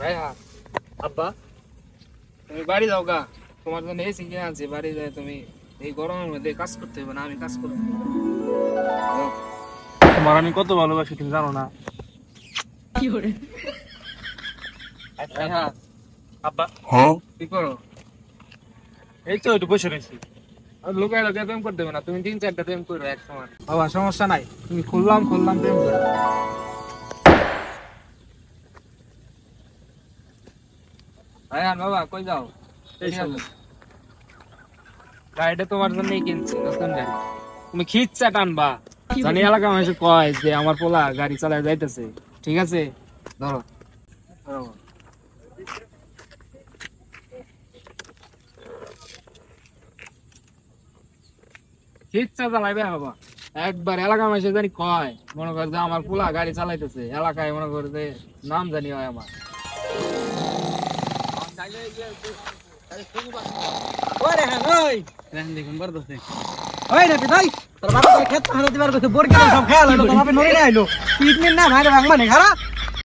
হ্যাঁ আব্বা তুমি বাড়ি যাও গা, তোমার জন্য এসি কিনে আনছি, বাড়ি যায় তুমি এই গরমের মধ্যে কাজ করতে হবে না, আমি কাজ করবো। তোমার আমি কত ভালোবাসি তুমি জানো না? হ্যাঁ আব্বা কি করো? এই তো একটু বসে রয়েছি। আর লোকায় লোকায় প্রেম করতে হবে না, তুমি 3-4টা প্রেম করো এক সময়। বাবা সমস্যা নাই, তুমি খুললাম প্রেম করো। হ্যাঁ বাবা কই যাও? গাড়িটা তোমার জন্যই কিনছি, নতুন গাড়ি। তুমি খিচ্ছা টানবা, জানি এলাকা মানুষ কয় যে আমার পোলা গাড়ি চালায় যাইতেছে। ঠিক আছে ধরো ধরো। খিচ্ছা চালাইবে বাবা, একবার এলাকা মানুষ জানি কয়, মনে করে যে আমার পোলা গাড়ি চালাইতেছে, এলাকায় মনে করে যে নাম জানি হয় আমার। দেখুন বারদছে ওই নাকি ভাই তোর বাবা খেত হারা দিবার কইছে বোর কিনে সব খেয়াল হলো, তোর বাবা নড়ে আইলো পিটনির না ভাইরে ভাঙবা নে খারাপ